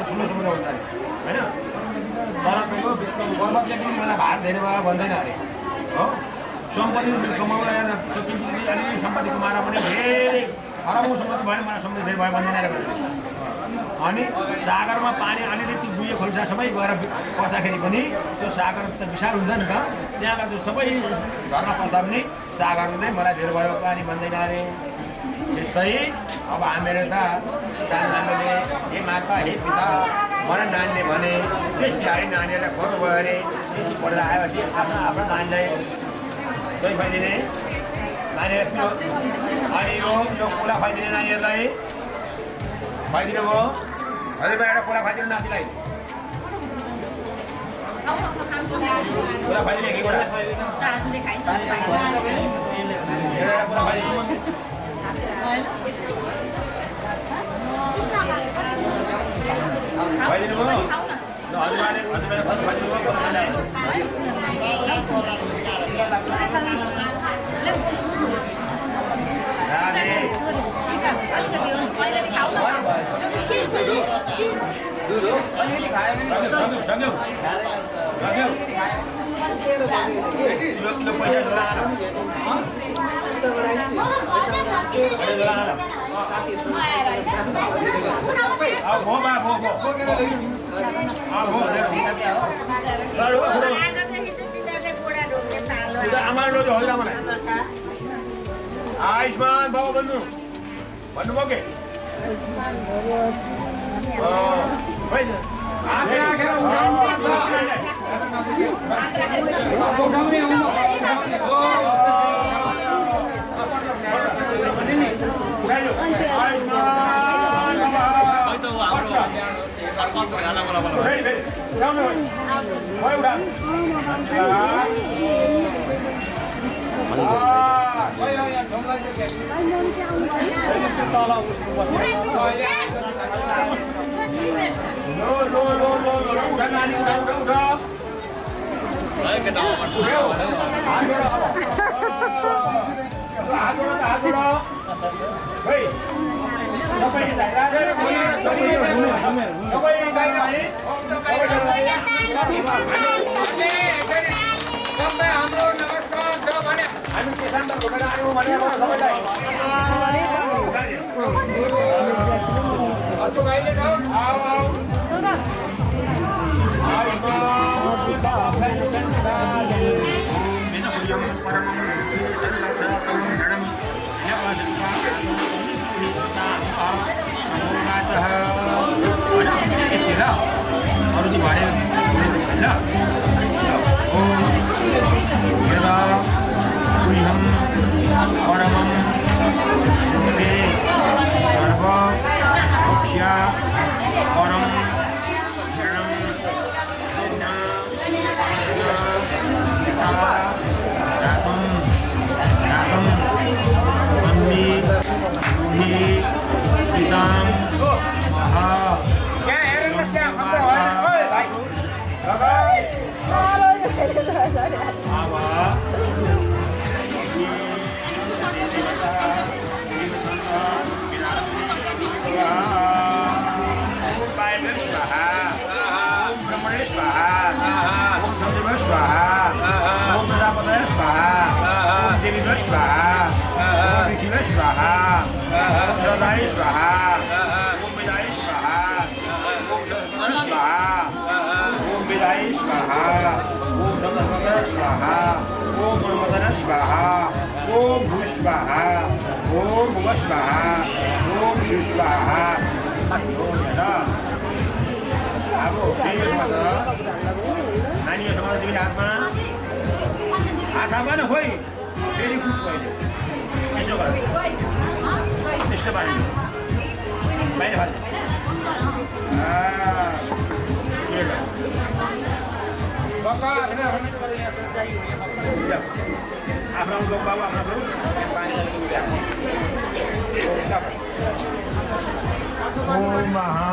ठुलो समुद्र हुन्छ अरे होइन तर त्यो गर्वले पनि मलाई भार धेरै भयो भन्दैन अरे हो सम्पत्ति कमाउन अलि सम्पत्ति कमाएर पनि धेरै अरबौँ सम्पत्ति भयो मलाई सम्पत्ति धेरै भयो भन्दैन अरे अनि सागरमा पानी अलिअलि त्यो गुहे खोल्सा सबै गएर पर्दाखेरि पनि त्यो सागर त विशाल हुन्छ नि त त्यहाँका त्यो सबै घरमा पर्दा पनि सागरको नै मलाई धेरै भयो पानी भन्दैन अरे त्यस्तै अब हामीहरू त हामीले हे माता हे पिता मन नानीले भने त्यस बिहारी नानीहरूलाई खोरो भयो अरे त्यति पढेर आएपछि आफ्नो नानीलाई दही खुवाइदिने नानीहरू अनि यो कोला खुवाइदिने नानीहरूलाई खुवाइदिनु भयो हजुर एउटा कोला खुवाइदिनु नातिलाई कोला खुवाइदिने कि कोला खुवाइदिनु भयो हजुरबाले खुवाइदिनु आयुष्मान बाबा भन्नुभयो के स्वाहा ओम भुव स्वाहा ओम शिव स्वाहा अब त्यही नानीहरू समाज तिमीले हातमा न खोइ फेरि फुट पहिले यसो गर त्यस्तो पानी बाहिर फाल्छ आफ्नो बाबु आफ्नो ओम महा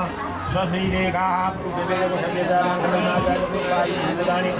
सश्रीरेखा पुरुषदेवको सभ्यतानि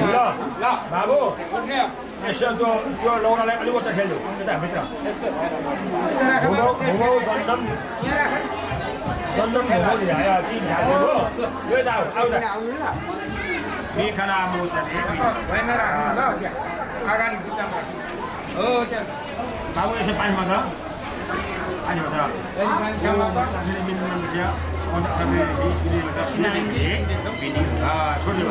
ल बाबु यसो त्यो लौरालाई अलिक उता खेल्नु यता भित्र दन्दम ल्यायो तिन खालको हो यो त आउँछ मेखला मोजा अगाडि भित्तामा हो त्यो बाबु यसो पानीमा छ पानीमा छ छोड्नु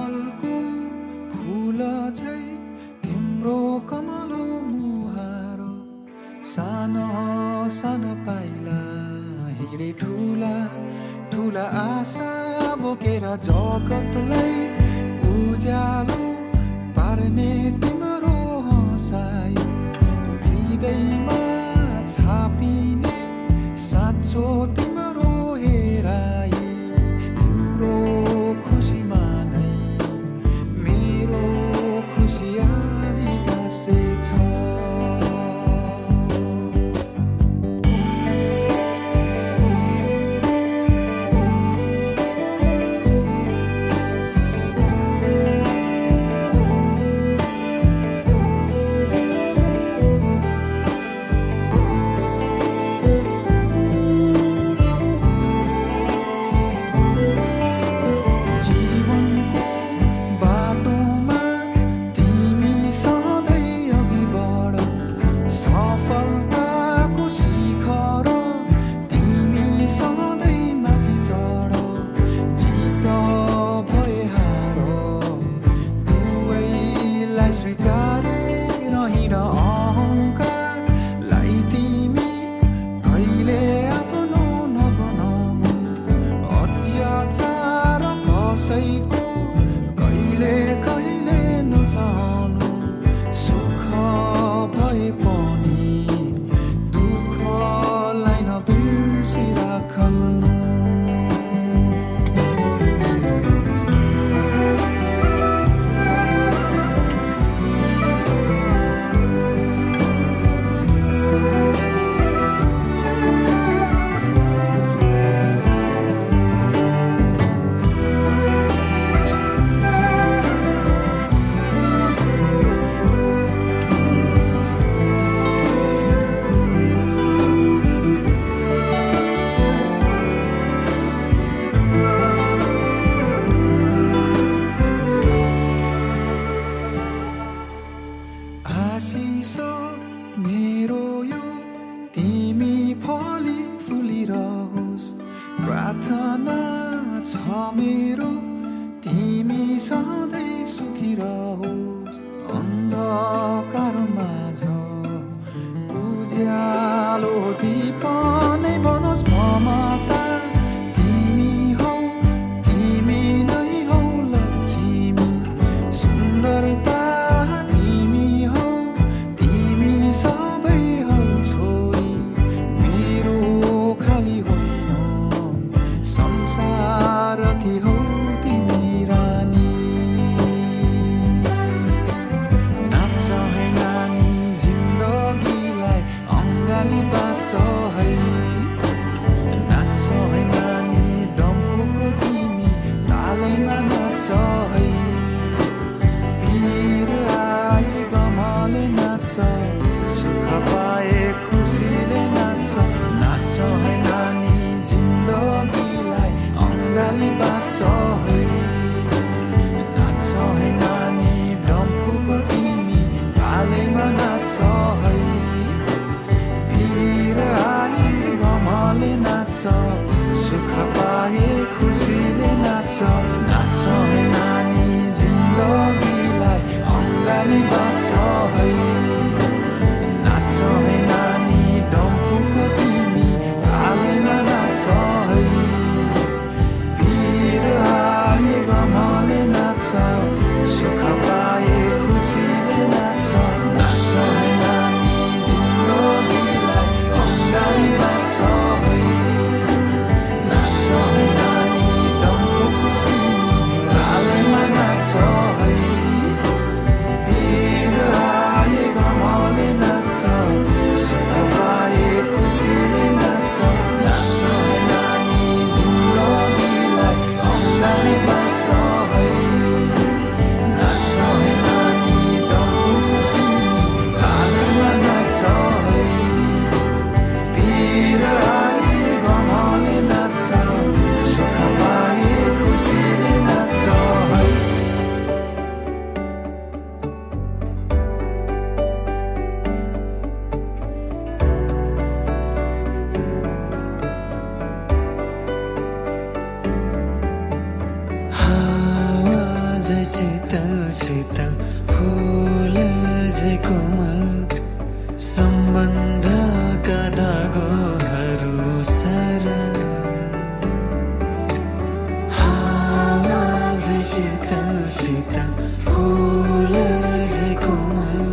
कमलको फूल झै तिम्रो कमलो मुहारो सानो सानो पाइला हिँडे ठुला ठुला आशा बोकेर जगतलाई उज्यालो पार्ने तिम्रो हँसाइ हृदयमा छापिने साँचो तिम्रो हेराइ तिम्रो खुसीमा नै मेरो खुसी आनी गाँसेछ झै शीतल शीतल फुल झै कोमल सम्बन्धका धागोहरू सरल हावा झै शीतल शीतल फुल झै कोमल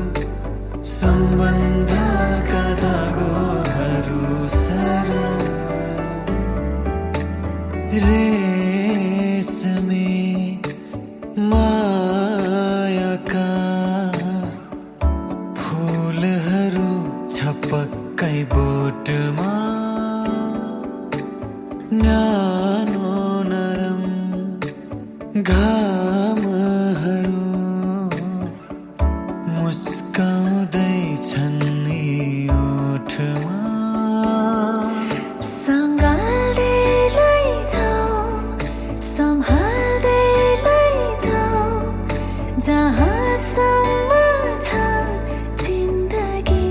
सम्बन्धका धागोहरू सरल रेशमी मायाका फुलहरू छपक्कै बोटमा न्यानो नरम घामहरू मुस्काउँदैछन् यी ओठमा सँगाल्दै लैजाऊ सम्हाल्दै लैजाऊ जहाँसम्म छ जिन्दगी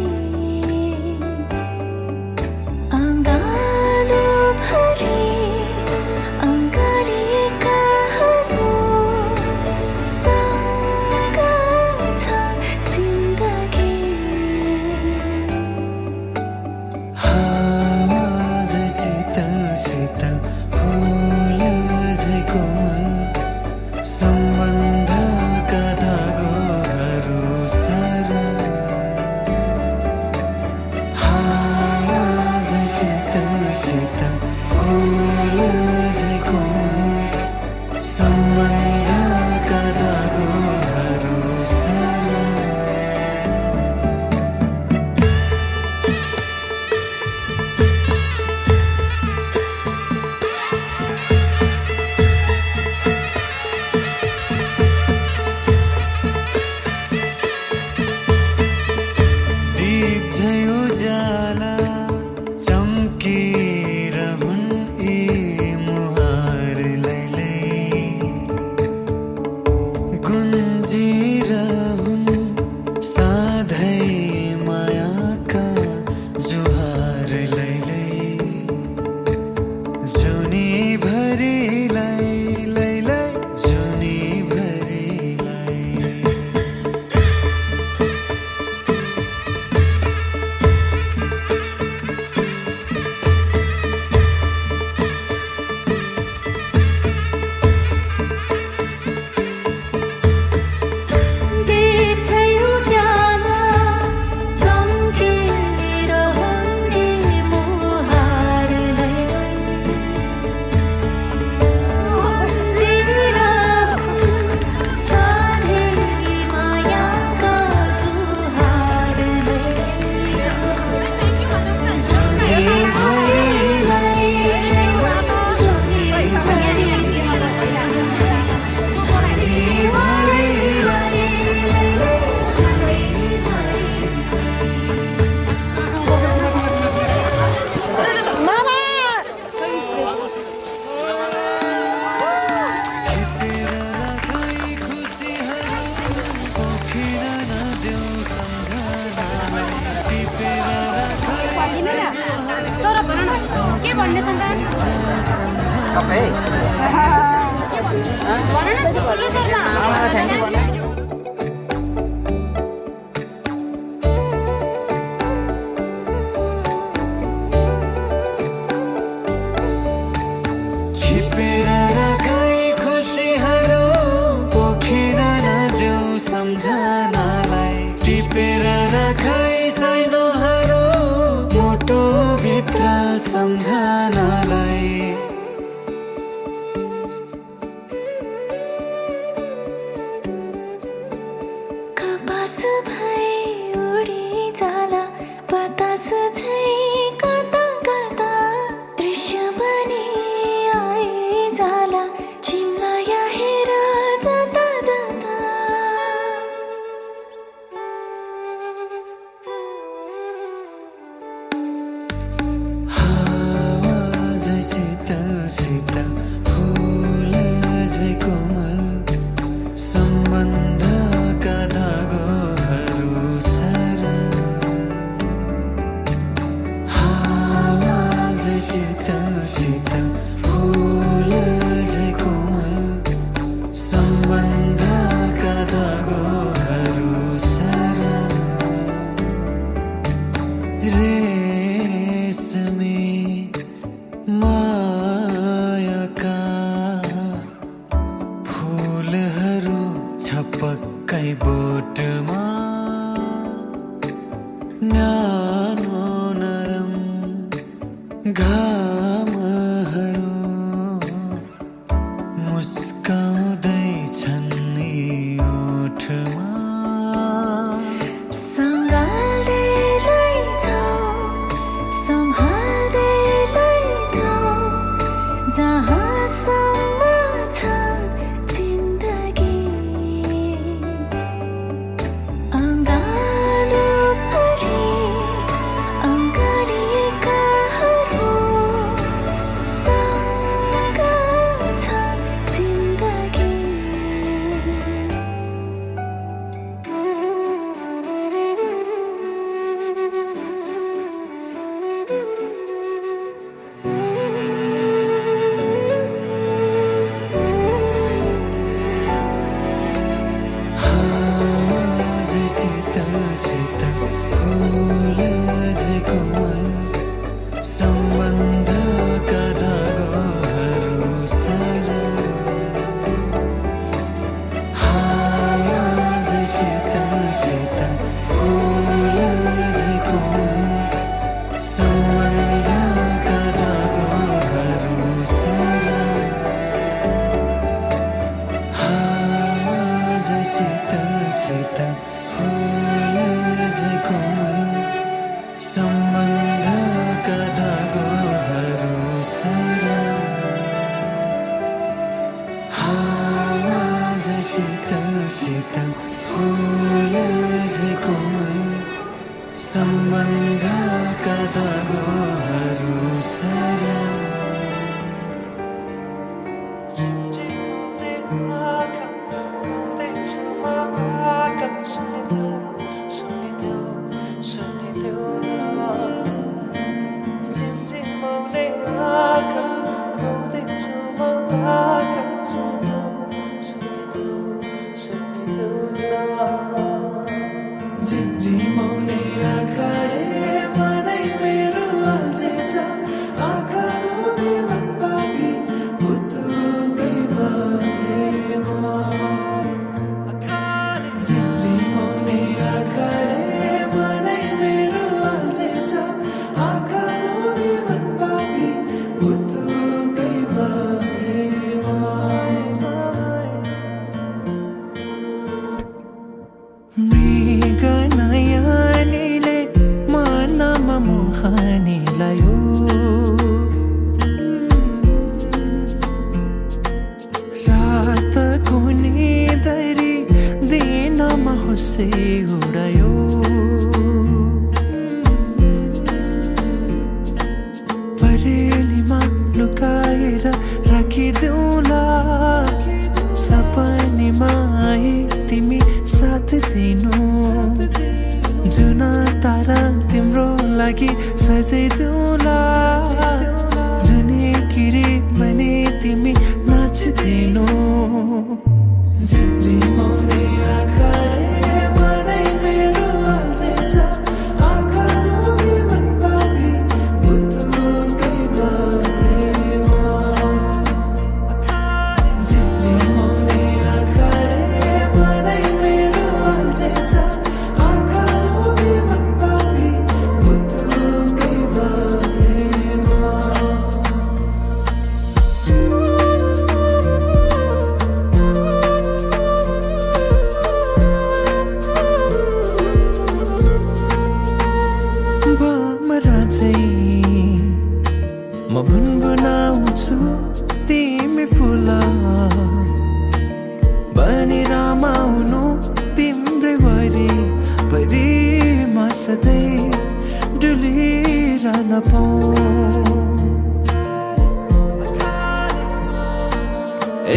अँगालोभरि अँगालिएकाहरू सँग छ जिन्दगी हावा झै शीतल शीतल फुल झै कोमल सम्बन्धका धागोहरू सरल हावा झै शीतल शीतल फुल झै कोमल सम्बन्धका धागोहरू सरल दीप झै उज्याला चम्किरहुन् यी मुहार लैलै गुन्जिरहुन् सधैँ मायाका जुहार लैलै जुनी भरिलाई लैलै जुनी भरिलाई दीप झै उज्याला चम्किरहुन् यी मुहार लैलै गुन्जिरहुन् सधैँ मायाका जुहार लैलै जुनी भरिलाई जुनी के भन्ने सन्तान सबै भन न ठुलो शर्मा खिपेर राखै खुसीहरू पोखिन नदेऊ सम्झनालाई टिपेर राखै साइनोहरू मोटो भित्र सम्झनालाई कपास भई उडी जाला बतास झै कता कता दृश्य बनी आई जाला चिम्लाया हेर जाता जाता हावा झै शीतल शीतल फुल झै कोमल सम्बन्धका धागोहरू छपक्कै बोटमा न्यानो नरम घामहरू मुस्काउँदैछन् यी ओठमा सँगाल्दै लैजाऊ सम्हाल्दै लैजाऊ जहाँसम्म छ जिन्दगी अँगालो भरि अँगालिएकाहरू सँग छ जिन्दगी हावाझै शीतल शीतल फुल झै कोमल सम्बन्धका धागोहरू सरल हावाझै शीतल शीतल फुल झै कोमल सम्बन्धका धागोहरू सरल हावाझै शीतल शीतल फुल झै कोमल सम्बन्धका धागोहरू सरल हावाझै शीतल शीतल फुल झै कोमल सम्बन्धका धागोहरू सरल झिमझिमाउने आँखाले मनै मेरो अल्झेछ आँखा लोभी मन पापी पुतुकै भएमा झिमझिमाउने आँखाले मनै मेरो अल्झेछ आँखा लोभी मन पापी पुतुकै भएमा मृगनयनीले मनमा मोहानी लायो रातको निदरी दिनमा होसे उडायो परेलीमा लुकाएर राखिदेऊला सपनीमा आए तिमी साथ दिनु जुना तारा तिम्रो लागि सजाइदेऊला जुने किरी भने तिमी नाचिदिनु झिमझिमाउने आँखाले मनै मेरो अल्झेछ आँखा लोभी मन पापी पुतुकै भएमा झिमझिमाउने आँखाले मनै मेरो अल्झेछ आँखा लोभी मन पापी पुतुकै भएमा भमरा चाहिँ म गुनगुनाउँछु तिमी फुल बनी रमाउनु तिम्रै वरिपरिमा सधैँ डुलिरहन पाऊँ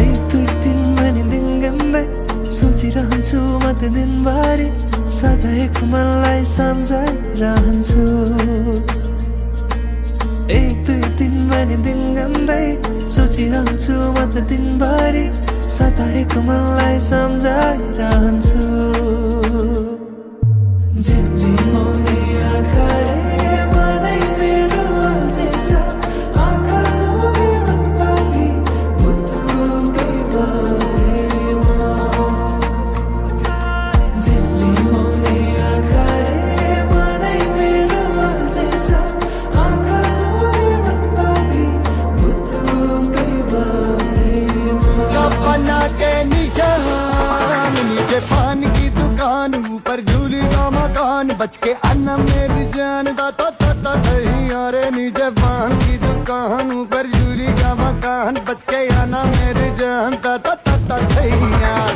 एक दुई दिन भने दिन गन्दै सोचिरहन्छु म त दिनभरि सधैँको मनलाई सम्झाइरहन्छु एक दुई दिन भने दिन गन्दै सोचिरहन्छु म त दिनभरि सधैँको मनलाई सम्झाइरहन्छु झिमझिमाउने आँखाले मनै मेरो अल्झेछ आँखा लोभी मन पापी पुतुकै भएमा ऊपर झूली का मकान बच के आना मेरी जान दाता ताता दही अरे नीचे पान की दुकान ऊपर झूली का मकान बच के आना मेरी जान दाता ताता दही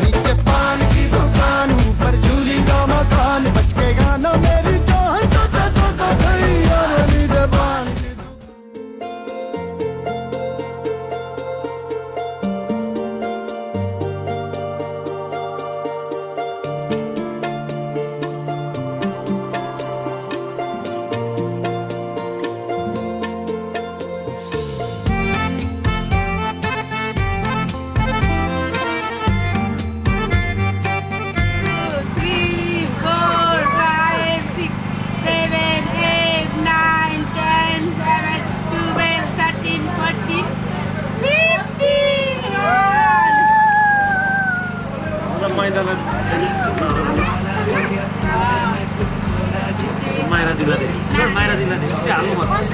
नीचे पान की दुकान ऊपर झूली का मकान बच के आना मेरी जान दाता ताता दही अरे नीचे पान की माइरा दिला दे